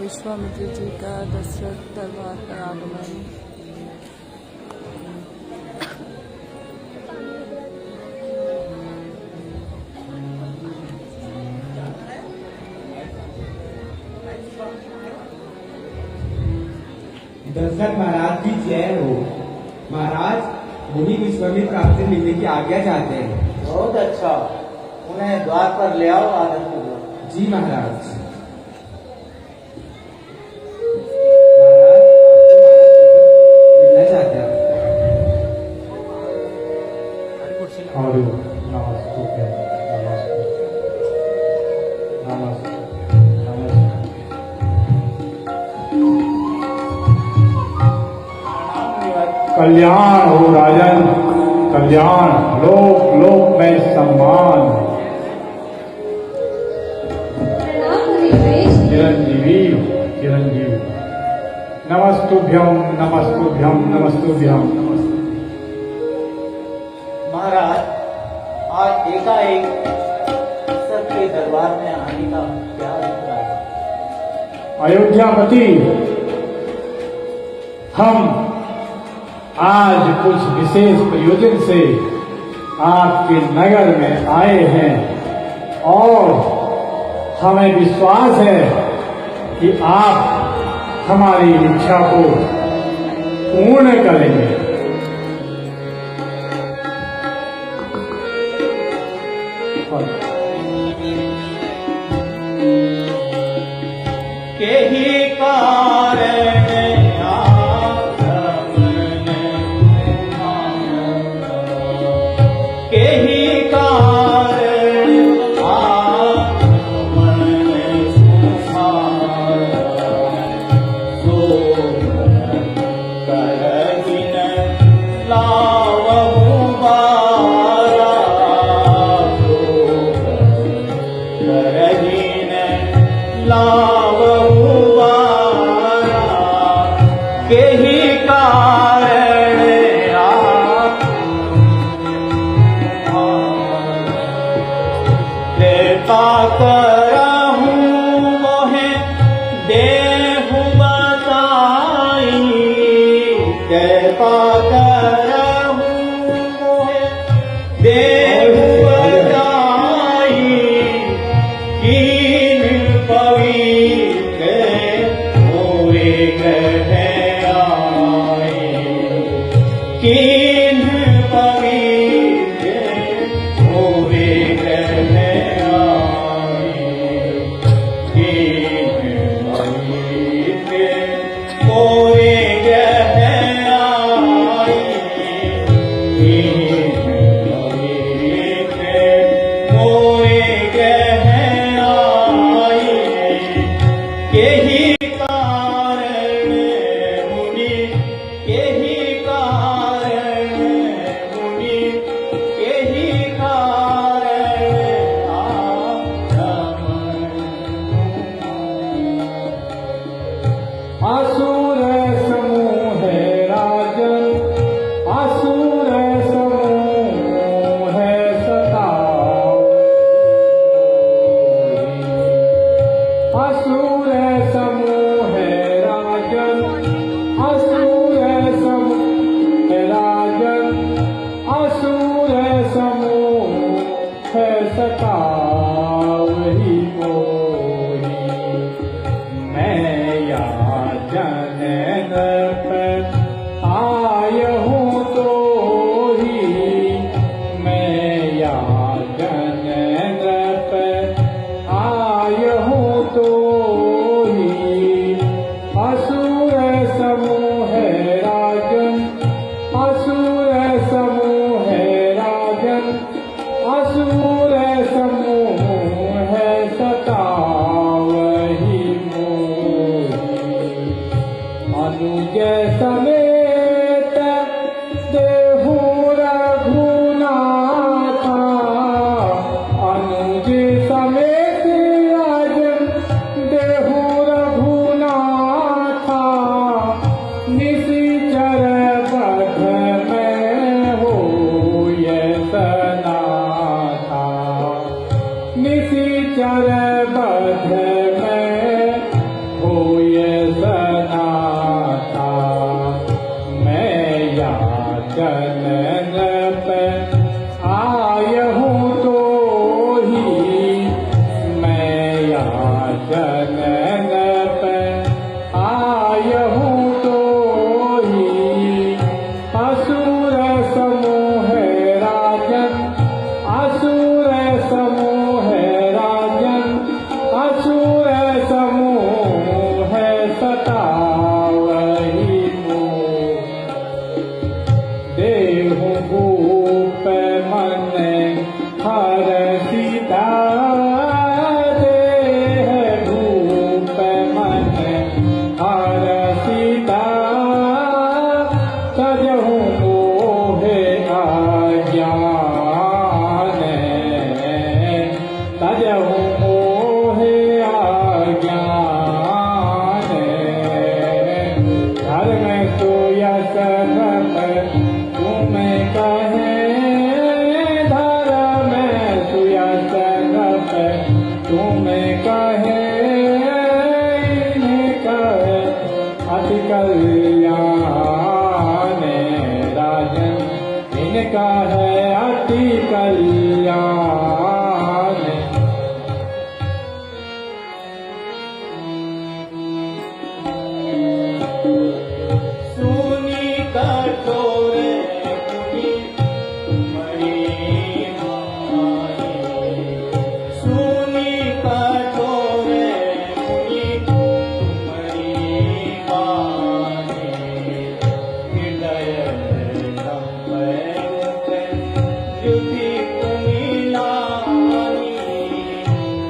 विश्वामित्र जी का दशरथ दरबार पर आगमन। दशरथ महाराज की जय हो। महाराज, मुनि विश्वामित्र आपसे मिलने की आज्ञा चाहते हैं। बहुत अच्छा, उन्हें द्वार पर ले आओ आदर। जी महाराज। मिलना चाहते हैं। कल्याण हो राजन, कल्याण, लोक लोक में सम्मान। चिरंजीवी चिरंजीवी। नमस्तुभ्यम नमस्तुभ्यम नमस्तुभ्यम। महाराज, आज एकाएक सबके दरबार में आने का क्या अभिप्राय है? अयोध्यापति, हम आज कुछ विशेष प्रयोजन से आपके नगर में आए हैं और हमें विश्वास है कि आप हमारी इच्छा को पूर्ण करेंगे। केहि कारण ज्ञान धर्म सुयस तुम कहे धर्म सुयस तुम कहे कहे अति कल्याण राजन इनका है अति कल्याण। सुनी कठोर मुनि मरी सुनी कठोर मुनि मरी हृदय युधि कुमिलानी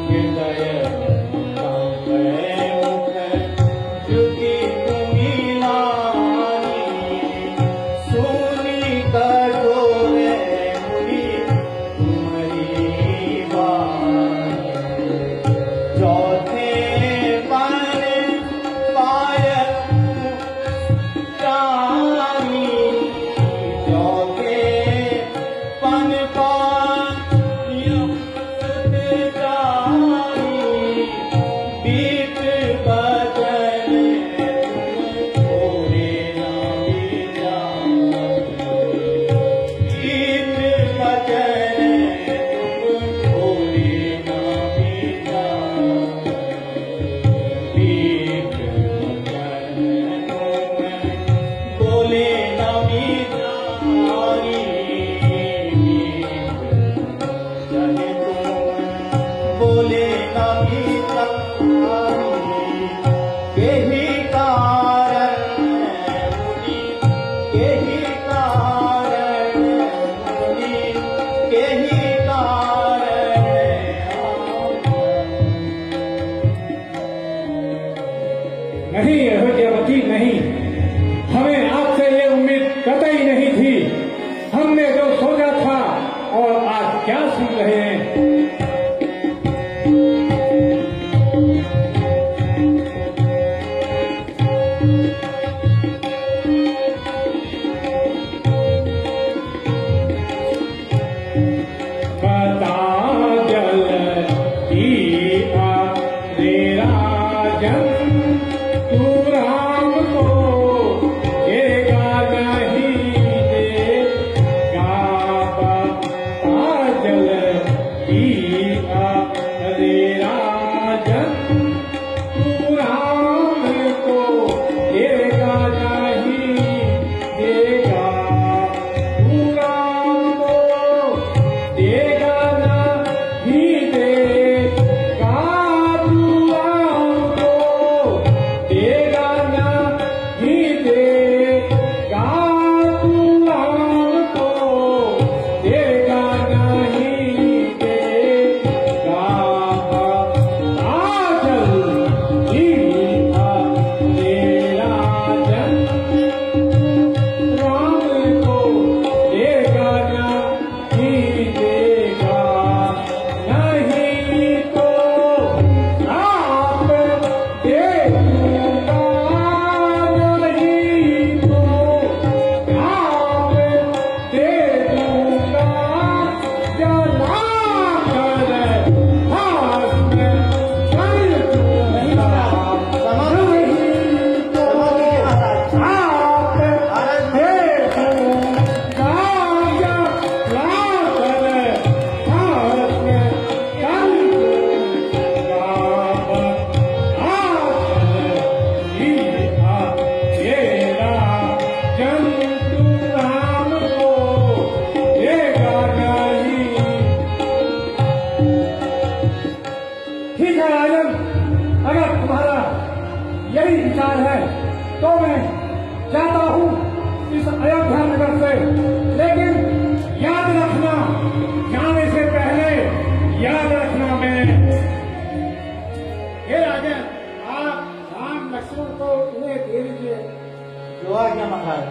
हृदय युधि कुमिलानी सुनी कठोर मुनि तुम्हारी बानी चौथे पन पाय जानी चौथे पन पाय जानी बीत बदन भोरे ना बीत बदन भोरे ना बीत बदन बोले ना बीतारी चले बोले ना बीतारी यही कारण मुनि यही कारण मुनि यही कारण नहीं अयोध्यावती नहीं, हमें आपसे ये उम्मीद कतई नहीं थी। हमने जो सोचा था और आज क्या सुन रहे हैं। बता जल दिया रे राजन तू राम को देगा नहीं देगा। बता जल दिया रे राजन तू राम को देगा नहीं देगा। तू राम को देगा नहीं देगा। तू राम को देगा नहीं देगा। तू राम को देगा नहीं देगा। आजल जीवा तेरा जन राम को देगा नहीं देगा। नहीं तो आप देगा। नहीं तो आप दे दूंगा। जला कर हाथ में चल दूंगा। नहीं तो आप दे दूंगा। जला कर हाथ में चल दूंगा। तेरा जंतु राम को देगा नहीं। ठीक है राजन, अगर तुम्हारा यही विचार है तो मैं जाता हूँ इस अयोध्या नगर से। लेकिन याद रखना, जाने से पहले याद रखना मैं हे राजन, आप राम लक्ष्मण को उन्हें दे दीजिए। जो आज्ञा महाराज।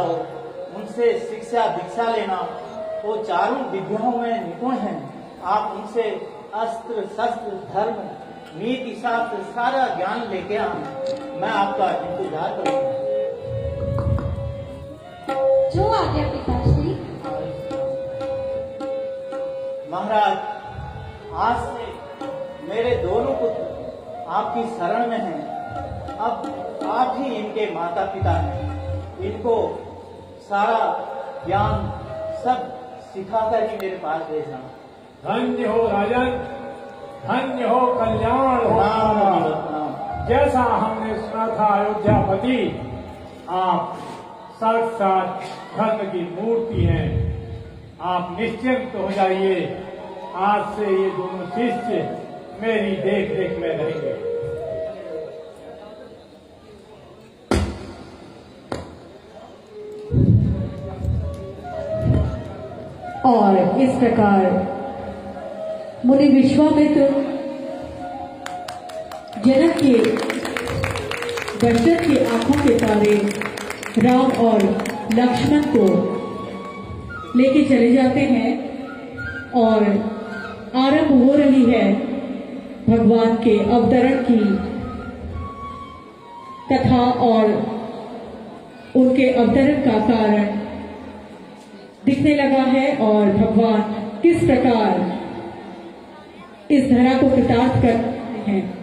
जाओ, उनसे शिक्षा दीक्षा लेना। वो चारों विद्याओं में निपुण हैं। आप उनसे अस्त्र शस्त्र धर्म नीति शास्त्र सारा ज्ञान लेके आना। मैं आपका इंतजार करूंगा। जो आज्ञा पिताश्री। महाराज, आज से मेरे दोनों पुत्र आपकी शरण में हैं। अब आप ही इनके माता पिता हैं। इनको सारा ज्ञान सब सिखाकर ही मेरे पास भेजना। धन्य हो राजन, धन्य हो, कल्याण हो। प्रणाम। जैसा हमने सुना था अयोध्यापति, आप साक्षात धर्म की मूर्ति हैं। आप निश्चिंत हो जाइए। आज से ये दोनों शिष्य मेरी देख रेख में रहेंगे। और इस प्रकार मुनि विश्वामित्र जनक के दशरथ की आंखों के तारे राम और लक्ष्मण को लेके चले जाते हैं और आरंभ हो रही है भगवान के अवतरण की कथा। और उनके अवतरण का कारण दिखने लगा है और भगवान किस प्रकार इस धरा को कृतार्थ करते हैं।